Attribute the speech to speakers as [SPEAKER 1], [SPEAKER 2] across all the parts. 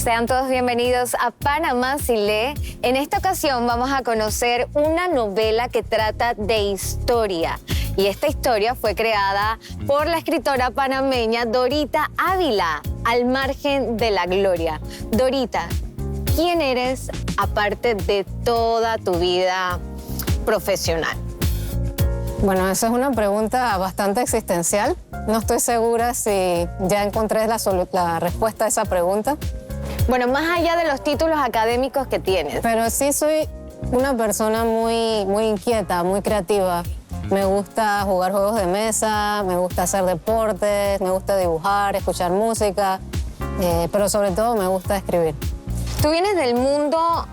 [SPEAKER 1] Sean todos bienvenidos a Panamá si lee. En esta ocasión vamos a conocer una novela que trata de historia. Y esta historia fue creada por la escritora panameña Dorita Ávila, Al margen de la gloria. Dorita, ¿quién eres aparte de toda tu vida profesional?
[SPEAKER 2] Bueno, esa es una pregunta bastante existencial. No estoy segura si ya encontré la respuesta a esa pregunta.
[SPEAKER 1] Bueno, más allá de los títulos académicos que tienes.
[SPEAKER 2] Pero sí soy una persona muy inquieta, muy creativa. Me gusta jugar juegos de mesa, me gusta hacer deportes, me gusta dibujar, escuchar música, pero sobre todo me gusta escribir.
[SPEAKER 1] Tú vienes del mundo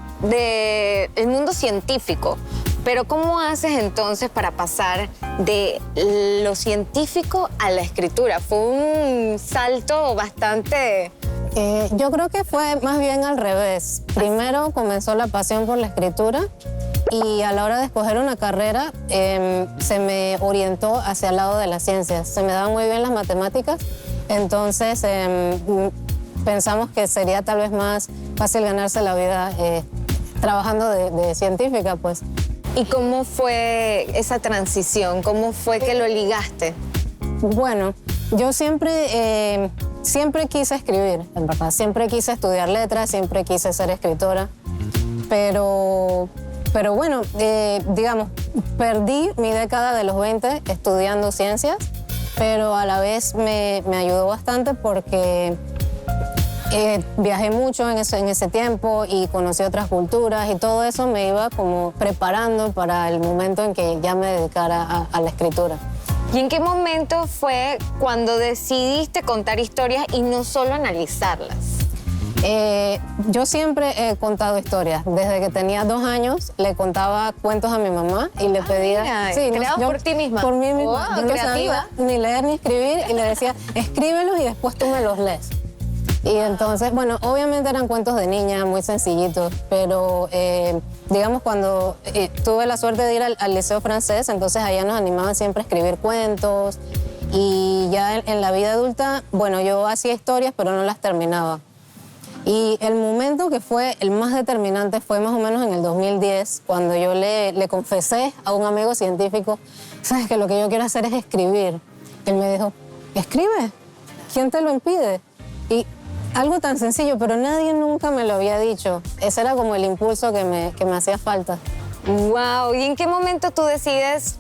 [SPEAKER 1] científico, pero ¿cómo haces entonces para pasar de lo científico a la escritura? Fue un salto bastante...
[SPEAKER 2] Yo creo que fue más bien al revés. Primero comenzó la pasión por la escritura y a la hora de escoger una carrera se me orientó hacia el lado de las ciencias. Se me daban muy bien las matemáticas, entonces pensamos que sería tal vez más fácil ganarse la vida trabajando de científica, pues.
[SPEAKER 1] ¿Y cómo fue esa transición? ¿Cómo fue que lo ligaste?
[SPEAKER 2] Bueno, yo siempre quise escribir, en verdad. Siempre quise estudiar letras, siempre quise ser escritora. Pero bueno, digamos, perdí mi década de los 20 estudiando ciencias, pero a la vez me ayudó bastante porque viajé mucho en ese tiempo y conocí otras culturas y todo eso me iba como preparando para el momento en que ya me dedicara a la escritura.
[SPEAKER 1] ¿Y en qué momento fue cuando decidiste contar historias y no solo analizarlas?
[SPEAKER 2] Yo siempre he contado historias. Desde que tenía 2 años le contaba cuentos a mi mamá y le pedía...
[SPEAKER 1] Mira,
[SPEAKER 2] sí,
[SPEAKER 1] creados por ti misma.
[SPEAKER 2] Por mí misma.
[SPEAKER 1] Wow,
[SPEAKER 2] yo no
[SPEAKER 1] creativa.
[SPEAKER 2] sabía ni leer ni escribir y le decía, escríbelos y después tú me los lees. Y entonces, bueno, obviamente eran cuentos de niña, muy sencillitos, pero digamos cuando tuve la suerte de ir al Liceo Francés, entonces allá nos animaban siempre a escribir cuentos y ya en la vida adulta, bueno, yo hacía historias pero no las terminaba. Y el momento que fue el más determinante fue más o menos en el 2010, cuando yo le confesé a un amigo científico, sabes que lo que yo quiero hacer es escribir. Él me dijo, ¿escribe? ¿Quién te lo impide? Y algo tan sencillo, pero nadie nunca me lo había dicho. Ese era como el impulso que me hacía falta.
[SPEAKER 1] Wow, ¿y en qué momento tú decides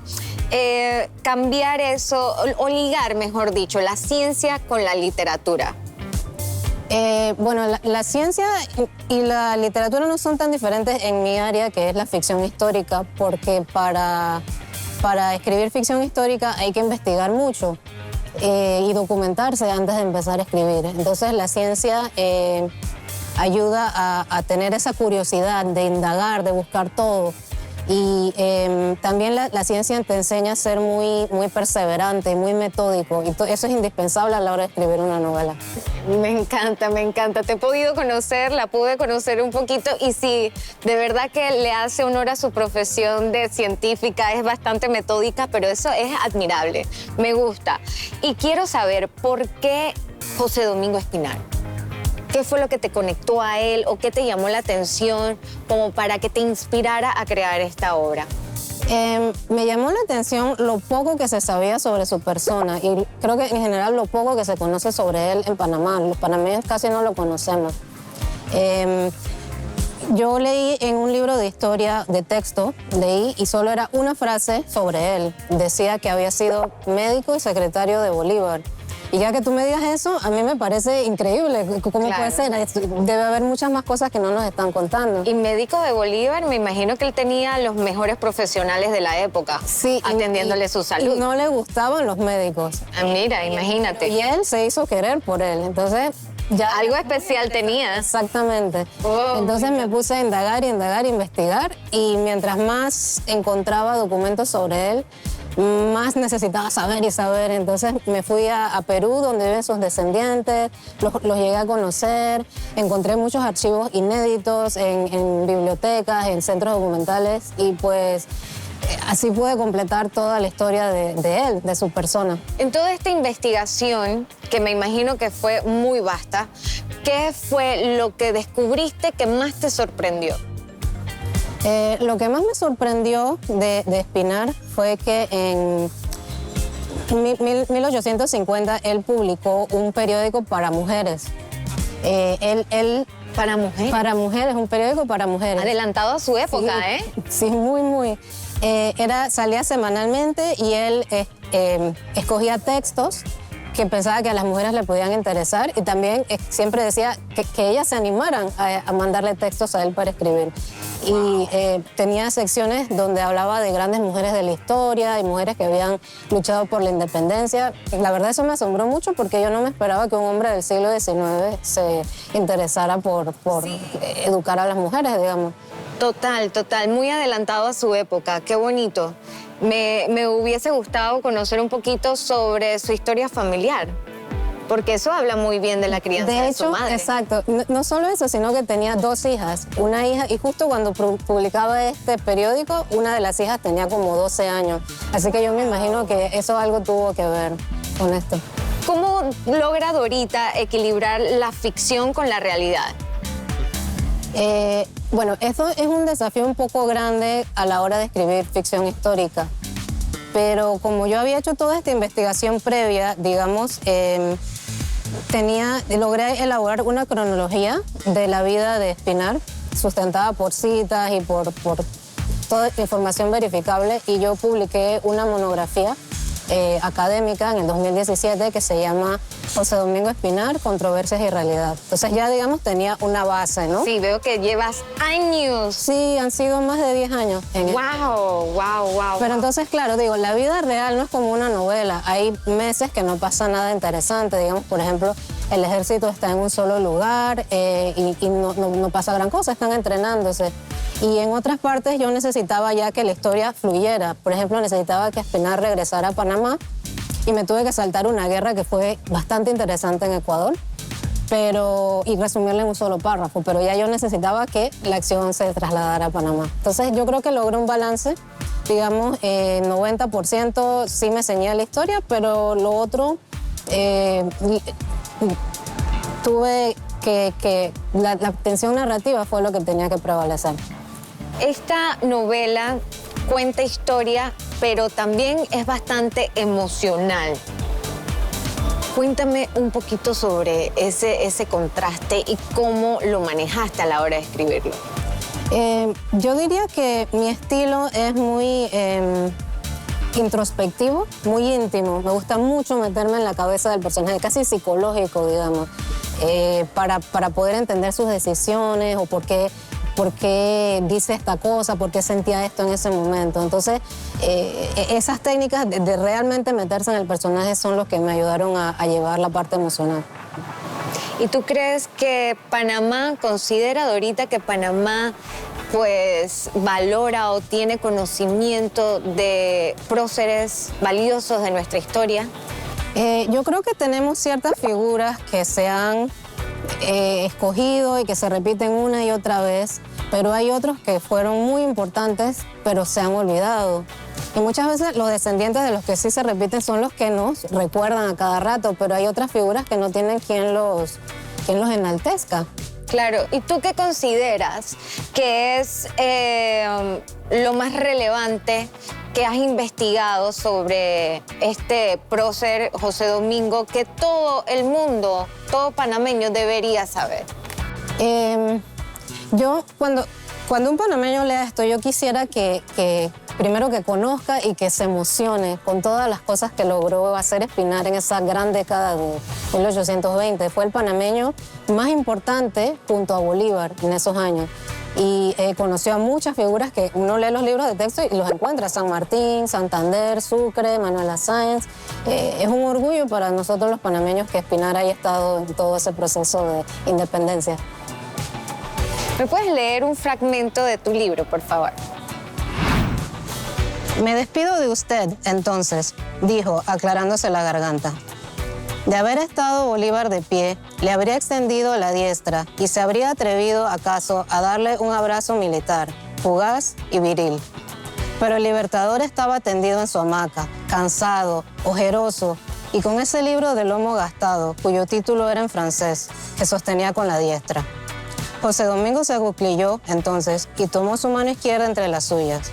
[SPEAKER 1] cambiar eso o ligar, mejor dicho, la ciencia con la literatura?
[SPEAKER 2] Bueno, la ciencia y la literatura no son tan diferentes en mi área, que es la ficción histórica, porque para escribir ficción histórica hay que investigar mucho. Y documentarse antes de empezar a escribir. Entonces la ciencia ayuda a tener esa curiosidad de indagar, de buscar todo. Y también la ciencia te enseña a ser muy perseverante, muy metódico. Y eso es indispensable a la hora de escribir una novela.
[SPEAKER 1] Me encanta, me encanta. Te he podido conocer, la pude conocer un poquito y sí, de verdad que le hace honor a su profesión de científica, es bastante metódica, pero eso es admirable, me gusta. Y quiero saber por qué José Domingo Espinar. ¿Qué fue lo que te conectó a él o qué te llamó la atención como para que te inspirara a crear esta obra?
[SPEAKER 2] Me llamó la atención lo poco que se sabía sobre su persona y creo que en general lo poco que se conoce sobre él en Panamá. Los panameños casi no lo conocemos. Yo leí en un libro de historia de texto, leí y solo era una frase sobre él. Decía que había sido médico y secretario de Bolívar. Y ya que tú me digas eso, a mí me parece increíble. ¿Cómo
[SPEAKER 1] Claro.
[SPEAKER 2] puede ser? Debe haber muchas más cosas que no nos están contando.
[SPEAKER 1] Y médico de Bolívar, me imagino que él tenía los mejores profesionales de la época,
[SPEAKER 2] Sí,
[SPEAKER 1] atendiéndole su salud.
[SPEAKER 2] Y no le gustaban los médicos.
[SPEAKER 1] Ah, mira, imagínate.
[SPEAKER 2] Y él se hizo querer por él. Entonces, ya...
[SPEAKER 1] Algo especial tenías.
[SPEAKER 2] Exactamente.
[SPEAKER 1] Oh,
[SPEAKER 2] Entonces me puse a indagar, investigar. Y mientras más encontraba documentos sobre él, más necesitaba saber y saber. Entonces me fui a Perú, donde viven sus descendientes, los llegué a conocer, encontré muchos archivos inéditos en bibliotecas, en centros documentales y pues así pude completar toda la historia de él, de su persona.
[SPEAKER 1] En toda esta investigación, que me imagino que fue muy vasta, ¿qué fue lo que descubriste que más te sorprendió?
[SPEAKER 2] Lo que más me sorprendió de Espinar fue que en 1850 él publicó un periódico para mujeres.
[SPEAKER 1] ¿Para mujeres?
[SPEAKER 2] Para mujeres, un periódico para mujeres.
[SPEAKER 1] Adelantado a su época,
[SPEAKER 2] Sí,
[SPEAKER 1] ¿eh?
[SPEAKER 2] Sí, muy. Salía semanalmente y él escogía textos que pensaba que a las mujeres le podían interesar y también siempre decía que ellas se animaran a mandarle textos a él para escribir. Y tenía secciones donde hablaba de grandes mujeres de la historia y mujeres que habían luchado por la independencia. La verdad eso me asombró mucho porque yo no me esperaba que un hombre del siglo XIX se interesara por educar a las mujeres, digamos.
[SPEAKER 1] Total, muy adelantado a su época, qué bonito. Me hubiese gustado conocer un poquito sobre su historia familiar, porque eso habla muy bien de la crianza de su madre.
[SPEAKER 2] Exacto. No solo eso, sino que tenía 2 hijas. Una hija, y justo cuando publicaba este periódico, una de las hijas tenía como 12 años. Así que yo me imagino que eso algo tuvo que ver con esto.
[SPEAKER 1] ¿Cómo logra Dorita equilibrar la ficción con la realidad?
[SPEAKER 2] Bueno, eso es un desafío un poco grande a la hora de escribir ficción histórica. Pero como yo había hecho toda esta investigación previa, digamos, logré elaborar una cronología de la vida de Espinar, sustentada por citas y por toda información verificable, y yo publiqué una monografía académica en el 2017 que se llama José Domingo Espinar, Controversias y Realidad. Entonces ya, digamos, tenía una base, ¿no?
[SPEAKER 1] Sí, veo que llevas años.
[SPEAKER 2] Sí, han sido más de 10 años en esto.
[SPEAKER 1] Wow.
[SPEAKER 2] Pero entonces, claro, digo, la vida real no es como una novela. Hay meses que no pasa nada interesante. Digamos, por ejemplo, el ejército está en un solo lugar y no pasa gran cosa, están entrenándose. Y en otras partes yo necesitaba ya que la historia fluyera. Por ejemplo, necesitaba que Espinar regresara a Panamá y me tuve que saltar una guerra que fue bastante interesante en Ecuador, y resumirla en un solo párrafo. Pero ya yo necesitaba que la acción se trasladara a Panamá. Entonces yo creo que logré un balance, digamos, 90% sí me ceñía la historia, pero lo otro tuve que la tensión narrativa fue lo que tenía que prevalecer.
[SPEAKER 1] Esta novela cuenta historia, pero también es bastante emocional. Cuéntame un poquito sobre ese contraste y cómo lo manejaste a la hora de escribirlo.
[SPEAKER 2] Yo diría que mi estilo es muy introspectivo, muy íntimo. Me gusta mucho meterme en la cabeza del personaje, casi psicológico, digamos, para poder entender sus decisiones o por qué dice esta cosa, por qué sentía esto en ese momento. Entonces, esas técnicas de realmente meterse en el personaje son los que me ayudaron a llevar la parte emocional.
[SPEAKER 1] ¿Y tú crees que Panamá, considera Dorita que Panamá pues valora o tiene conocimiento de próceres valiosos de nuestra historia?
[SPEAKER 2] Yo creo que tenemos ciertas figuras que se han escogido y que se repiten una y otra vez, pero hay otros que fueron muy importantes, pero se han olvidado. Y muchas veces los descendientes de los que sí se repiten son los que nos recuerdan a cada rato, pero hay otras figuras que no tienen quien los enaltezca.
[SPEAKER 1] Claro, ¿y tú qué consideras que es lo más relevante que has investigado sobre este prócer José Domingo que todo el mundo, todo panameño debería saber?
[SPEAKER 2] Yo, cuando un panameño lea esto, yo quisiera que primero que conozca y que se emocione con todas las cosas que logró hacer Espinar en esa gran década de 1820. Fue el panameño más importante junto a Bolívar en esos años. Y conoció a muchas figuras que uno lee los libros de texto y los encuentra. San Martín, Santander, Sucre, Manuela Sáenz. Es un orgullo para nosotros los panameños que Espinar haya estado en todo ese proceso de independencia.
[SPEAKER 1] ¿Me puedes leer un fragmento de tu libro, por favor?
[SPEAKER 2] Me despido de usted, entonces, dijo, aclarándose la garganta. De haber estado Bolívar de pie, le habría extendido la diestra y se habría atrevido, acaso, a darle un abrazo militar, fugaz y viril. Pero el libertador estaba tendido en su hamaca, cansado, ojeroso, y con ese libro de lomo gastado, cuyo título era en francés, que sostenía con la diestra. José Domingo se acuclilló entonces y tomó su mano izquierda entre las suyas.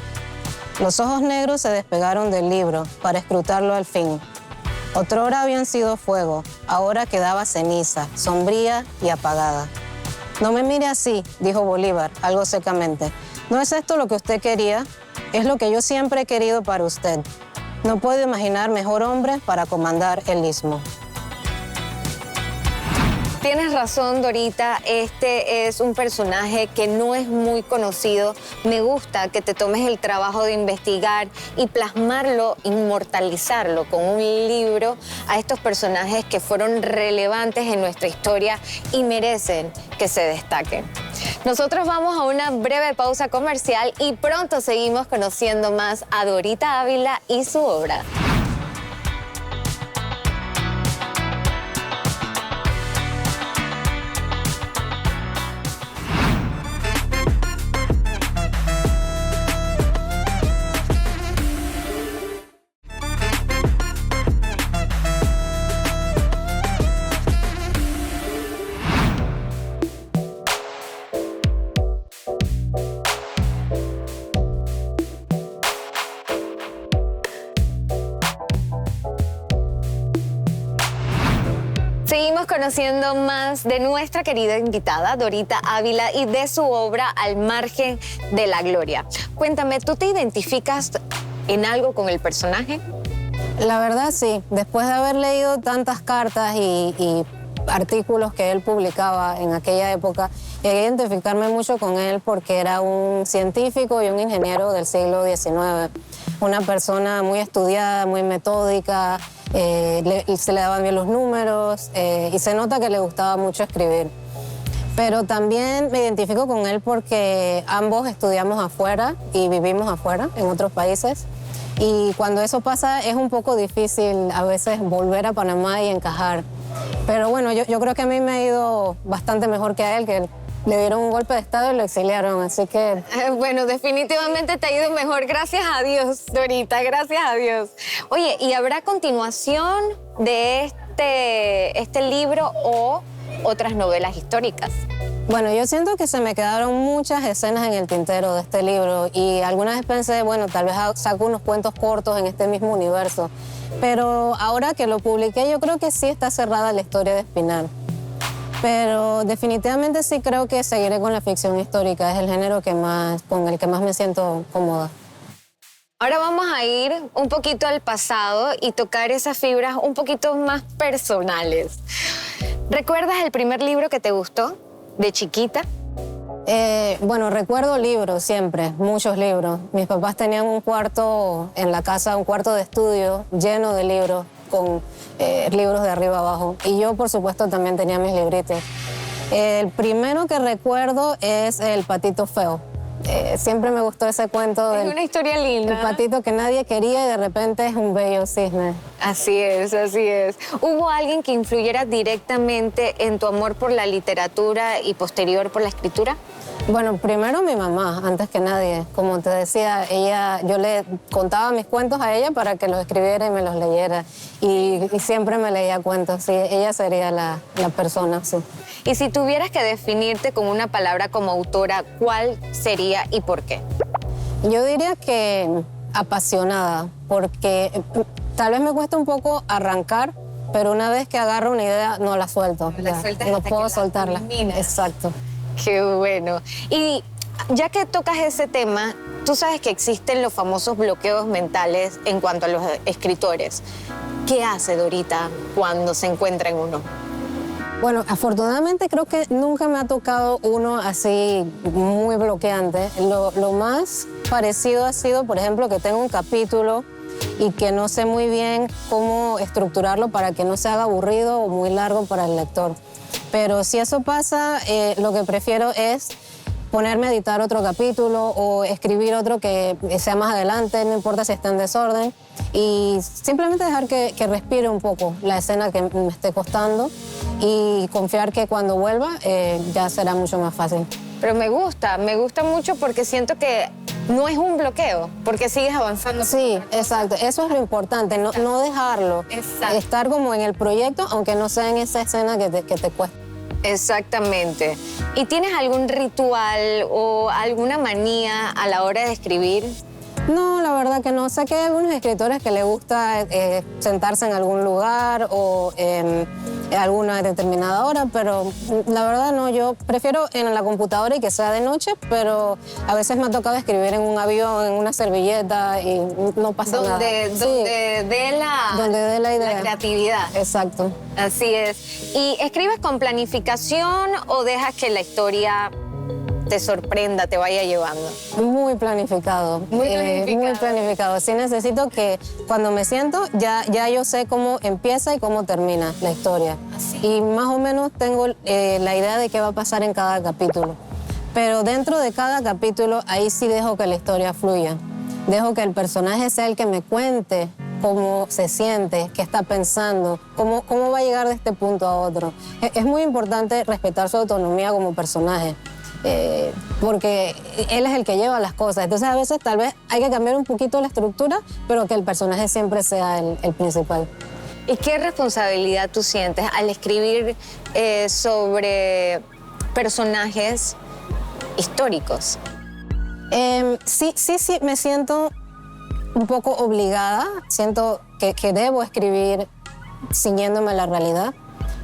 [SPEAKER 2] Los ojos negros se despegaron del libro para escrutarlo al fin. Otrora habían sido fuego, ahora quedaba ceniza, sombría y apagada. «No me mire así», dijo Bolívar, algo secamente. «¿No es esto lo que usted quería? Es lo que yo siempre he querido para usted. No puedo imaginar mejor hombre para comandar el istmo».
[SPEAKER 1] Tienes razón, Dorita. Este es un personaje que no es muy conocido. Me gusta que te tomes el trabajo de investigar y plasmarlo, inmortalizarlo con un libro a estos personajes que fueron relevantes en nuestra historia y merecen que se destaquen. Nosotros vamos a una breve pausa comercial y pronto seguimos conociendo más a Dorita Ávila y su obra. Seguimos conociendo más de nuestra querida invitada, Dorita Ávila, y de su obra Al margen de la gloria. Cuéntame, ¿tú te identificas en algo con el personaje?
[SPEAKER 2] La verdad sí, después de haber leído tantas cartas y artículos que él publicaba en aquella época, llegué a identificarme mucho con él porque era un científico y un ingeniero del siglo XIX. Una persona muy estudiada, muy metódica, se le daban bien los números y se nota que le gustaba mucho escribir. Pero también me identifico con él porque ambos estudiamos afuera y vivimos afuera, en otros países. Y cuando eso pasa es un poco difícil a veces volver a Panamá y encajar. Pero bueno, yo creo que a mí me ha ido bastante mejor que a él, que le dieron un golpe de estado y lo exiliaron, así que...
[SPEAKER 1] Bueno, definitivamente te ha ido mejor, gracias a Dios, Dorita, gracias a Dios. Oye, ¿y habrá continuación de este libro o otras novelas históricas?
[SPEAKER 2] Bueno, yo siento que se me quedaron muchas escenas en el tintero de este libro y alguna vez pensé, bueno, tal vez saco unos cuentos cortos en este mismo universo. Pero ahora que lo publiqué, yo creo que sí está cerrada la historia de Espinal. Pero definitivamente sí creo que seguiré con la ficción histórica. Es el género con el que más me siento cómoda.
[SPEAKER 1] Ahora vamos a ir un poquito al pasado y tocar esas fibras un poquito más personales. ¿Recuerdas el primer libro que te gustó de chiquita?
[SPEAKER 2] Bueno, recuerdo libros siempre, muchos libros. Mis papás tenían un cuarto en la casa, un cuarto de estudio lleno de libros, con libros de arriba abajo. Y yo, por supuesto, también tenía mis libritos. El primero que recuerdo es El patito feo. Siempre me gustó ese cuento
[SPEAKER 1] Es
[SPEAKER 2] del
[SPEAKER 1] una historia linda.
[SPEAKER 2] el patito que nadie quería y de repente es un bello cisne.
[SPEAKER 1] Así es, así es. ¿Hubo alguien que influyera directamente en tu amor por la literatura y posterior por la escritura?
[SPEAKER 2] Bueno, primero mi mamá, antes que nadie. Como te decía, yo le contaba mis cuentos a ella para que los escribiera y me los leyera. Y siempre me leía cuentos, sí. Ella sería la persona, sí.
[SPEAKER 1] Y si tuvieras que definirte con una palabra como autora, ¿cuál sería y por qué?
[SPEAKER 2] Yo diría que apasionada, porque tal vez me cuesta un poco arrancar, pero una vez que agarro una idea, no la suelto.
[SPEAKER 1] La sueltas
[SPEAKER 2] no
[SPEAKER 1] hasta
[SPEAKER 2] puedo
[SPEAKER 1] que la
[SPEAKER 2] soltarla.
[SPEAKER 1] culminas.
[SPEAKER 2] Exacto.
[SPEAKER 1] Qué bueno. Y ya que tocas ese tema, tú sabes que existen los famosos bloqueos mentales en cuanto a los escritores. ¿Qué hace Dorita cuando se encuentra en uno?
[SPEAKER 2] Bueno, afortunadamente creo que nunca me ha tocado uno así muy bloqueante. Lo más parecido ha sido, por ejemplo, que tengo un capítulo y que no sé muy bien cómo estructurarlo para que no se haga aburrido o muy largo para el lector. Pero si eso pasa, lo que prefiero es ponerme a editar otro capítulo o escribir otro que sea más adelante, no importa si está en desorden, y simplemente dejar que respire un poco la escena que me esté costando y confiar que cuando vuelva ya será mucho más fácil.
[SPEAKER 1] Pero me gusta mucho porque siento que no es un bloqueo, porque sigues avanzando.
[SPEAKER 2] Sí, exacto. Eso es lo importante, no dejarlo.
[SPEAKER 1] Exacto.
[SPEAKER 2] Estar como en el proyecto, aunque no sea en esa escena que te cuesta.
[SPEAKER 1] Exactamente. ¿Y tienes algún ritual o alguna manía a la hora de escribir?
[SPEAKER 2] No, la verdad que no. Sé que hay algunos escritores que les gusta sentarse en algún lugar o en alguna determinada hora, pero la verdad no. Yo prefiero en la computadora y que sea de noche, pero a veces me ha tocado escribir en un avión, en una servilleta y no pasa nada.
[SPEAKER 1] Donde dé
[SPEAKER 2] la idea.
[SPEAKER 1] La creatividad.
[SPEAKER 2] Exacto.
[SPEAKER 1] Así es. ¿Y escribes con planificación o dejas que la historia te sorprenda, te vaya llevando?
[SPEAKER 2] Muy planificado.
[SPEAKER 1] Muy planificado.
[SPEAKER 2] Muy planificado. Sí necesito que cuando me siento ya yo sé cómo empieza y cómo termina la historia. Y más o menos tengo la idea de qué va a pasar en cada capítulo. Pero dentro de cada capítulo ahí sí dejo que la historia fluya. Dejo que el personaje sea el que me cuente cómo se siente, qué está pensando, cómo va a llegar de este punto a otro. Es muy importante respetar su autonomía como personaje. Porque él es el que lleva las cosas. Entonces a veces tal vez hay que cambiar un poquito la estructura, pero que el personaje siempre sea el principal.
[SPEAKER 1] ¿Y qué responsabilidad tú sientes al escribir sobre personajes históricos?
[SPEAKER 2] Sí, me siento un poco obligada. Siento que debo escribir ciñéndome a la realidad,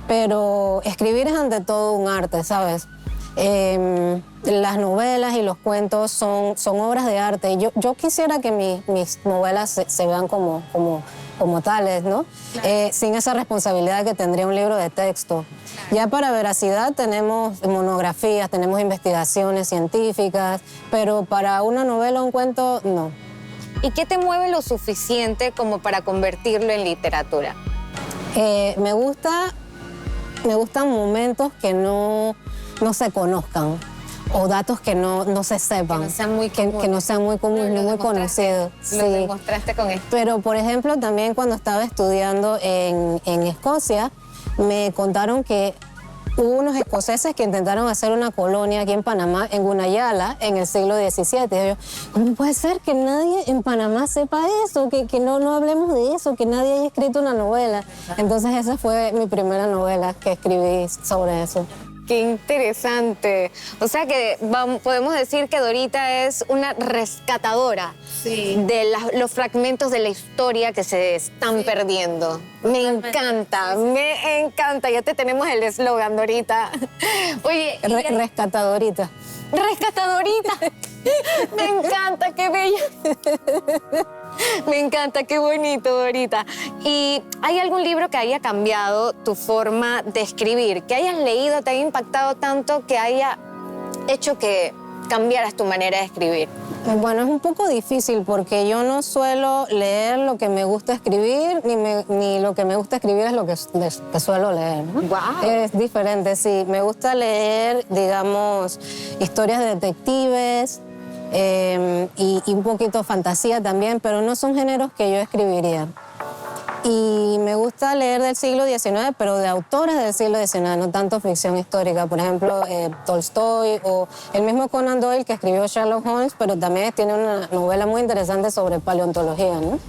[SPEAKER 2] pero escribir es ante todo un arte, ¿sabes? Las novelas y los cuentos son obras de arte. Y yo quisiera que mis novelas se vean como tales, ¿no? Claro. Sin esa responsabilidad que tendría un libro de texto. Claro. Ya para veracidad tenemos monografías, tenemos investigaciones científicas, pero para una novela o un cuento, no.
[SPEAKER 1] ¿Y qué te mueve lo suficiente como para convertirlo en literatura?
[SPEAKER 2] Me gustan momentos que no se conozcan o datos que no se sepan.
[SPEAKER 1] Que no sean muy comunes.
[SPEAKER 2] Que no sean muy comunes, no muy conocidos.
[SPEAKER 1] Lo demostraste con esto.
[SPEAKER 2] Pero, por ejemplo, también cuando estaba estudiando en Escocia, me contaron que hubo unos escoceses que intentaron hacer una colonia aquí en Panamá, en Gunayala, en el siglo XVII. Y yo, ¿cómo puede ser que nadie en Panamá sepa eso? Que no hablemos de eso, que nadie haya escrito una novela. Entonces esa fue mi primera novela que escribí sobre eso.
[SPEAKER 1] Qué interesante. O sea que podemos decir que Dorita es una rescatadora de los fragmentos de la historia que se están perdiendo. Me encanta. Ya te tenemos el eslogan, Dorita. Oye,
[SPEAKER 2] rescatadorita.
[SPEAKER 1] Rescatadorita. Me encanta, qué bella. Me encanta, qué bonito, Dorita. ¿Y hay algún libro que haya cambiado tu forma de escribir? Que hayas leído, te haya impactado tanto que haya hecho que cambiaras tu manera de escribir.
[SPEAKER 2] Bueno, es un poco difícil porque yo no suelo leer lo que me gusta escribir, ni lo que me gusta escribir es lo que suelo leer, ¿no?
[SPEAKER 1] Wow.
[SPEAKER 2] Es diferente, sí. Me gusta leer, digamos, historias de detectives, y un poquito fantasía también, pero no son géneros que yo escribiría. Y me gusta leer del siglo XIX, pero de autores del siglo XIX, no tanto ficción histórica. Por ejemplo, Tolstoy o el mismo Conan Doyle que escribió Sherlock Holmes, pero también tiene una novela muy interesante sobre paleontología, ¿no?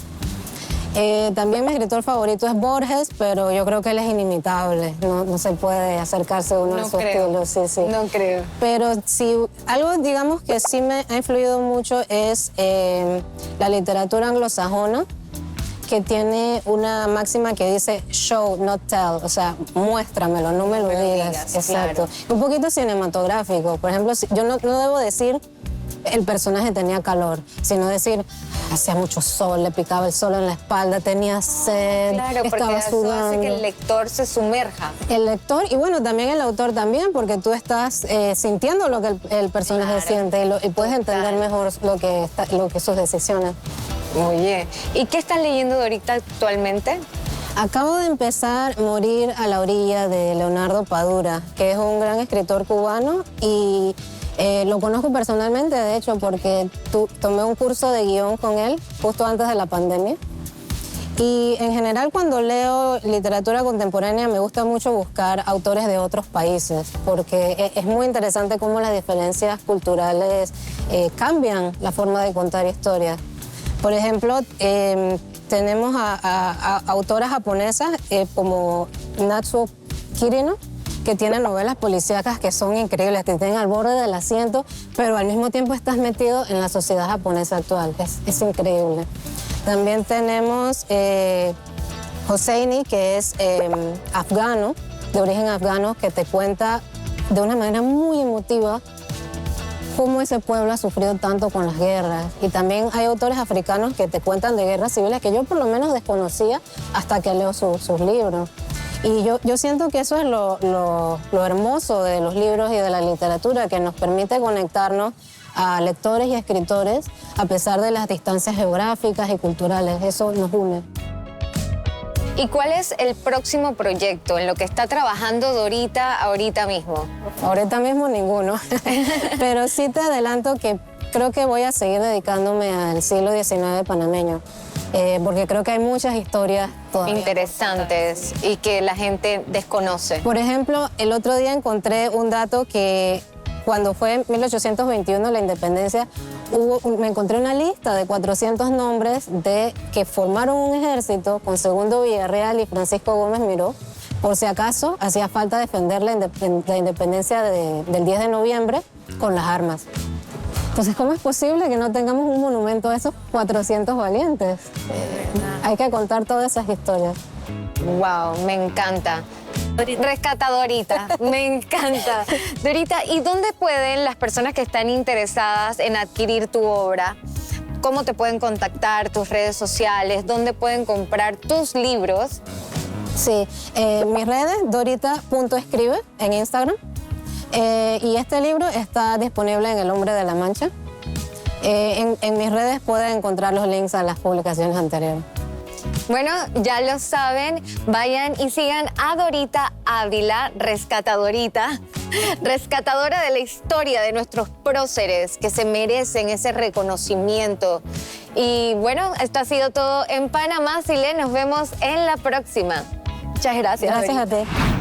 [SPEAKER 2] También mi escritor favorito es Borges, pero yo creo que él es inimitable. No se puede acercarse uno a su estilo. Sí.
[SPEAKER 1] No creo.
[SPEAKER 2] Pero sí, algo, digamos, que sí me ha influido mucho es la literatura anglosajona, que tiene una máxima que dice show, not tell, o sea, muéstramelo, no me lo digas. Exacto. Claro. Un poquito cinematográfico. Por ejemplo, yo no debo decir el personaje tenía calor, sino decir hacía mucho sol, le picaba el sol en la espalda, tenía sed,
[SPEAKER 1] claro,
[SPEAKER 2] estaba sudando.
[SPEAKER 1] Eso hace que el lector se sumerja.
[SPEAKER 2] El lector, y bueno, también el autor también, porque tú estás sintiendo lo que el personaje siente y puedes entender mejor lo que sus decisiones.
[SPEAKER 1] Oye, ¿y qué estás leyendo ahorita actualmente?
[SPEAKER 2] Acabo de empezar Morir a la orilla de Leonardo Padura, que es un gran escritor cubano y lo conozco personalmente, de hecho, porque tomé un curso de guión con él justo antes de la pandemia. Y en general cuando leo literatura contemporánea me gusta mucho buscar autores de otros países porque es muy interesante cómo las diferencias culturales cambian la forma de contar historias. Por ejemplo, tenemos a autoras japonesas como Natsuo Kirino, que tienen novelas policíacas que son increíbles, te tienen al borde del asiento, pero al mismo tiempo estás metido en la sociedad japonesa actual. Es increíble. También tenemos Hosseini, que es afgano, de origen afgano, que te cuenta de una manera muy emotiva cómo ese pueblo ha sufrido tanto con las guerras. Y también hay autores africanos que te cuentan de guerras civiles que yo por lo menos desconocía hasta que leo sus libros. Y yo siento que eso es lo hermoso de los libros y de la literatura, que nos permite conectarnos a lectores y escritores a pesar de las distancias geográficas y culturales. Eso nos une.
[SPEAKER 1] ¿Y cuál es el próximo proyecto en lo que está trabajando Dorita ahorita mismo?
[SPEAKER 2] Ahorita mismo ninguno, pero sí te adelanto que creo que voy a seguir dedicándome al siglo XIX panameño, porque creo que hay muchas historias todavía
[SPEAKER 1] interesantes y que la gente desconoce.
[SPEAKER 2] Por ejemplo, el otro día encontré un dato que cuando fue en 1821 la independencia, me encontré una lista de 400 nombres de que formaron un ejército con Segundo Villarreal y Francisco Gómez Miró, por si acaso hacía falta defender la independencia del 10 de noviembre con las armas. Entonces, ¿cómo es posible que no tengamos un monumento a esos 400 valientes? Hay que contar todas esas historias.
[SPEAKER 1] Wow, me encanta. Rescata Dorita, me encanta. Dorita, ¿y dónde pueden las personas que están interesadas en adquirir tu obra? ¿Cómo te pueden contactar, tus redes sociales? ¿Dónde pueden comprar tus libros?
[SPEAKER 2] Sí, mis redes, dorita.escribe en Instagram. Y este libro está disponible en El Hombre de la Mancha. En mis redes pueden encontrar los links a las publicaciones anteriores.
[SPEAKER 1] Bueno, ya lo saben, vayan y sigan a Dorita Ávila, rescatadora de la historia de nuestros próceres que se merecen ese reconocimiento. Y bueno, esto ha sido todo en Panamá, Chile. Nos vemos en la próxima. Muchas gracias.
[SPEAKER 2] Gracias
[SPEAKER 1] Dorita.
[SPEAKER 2] a ti.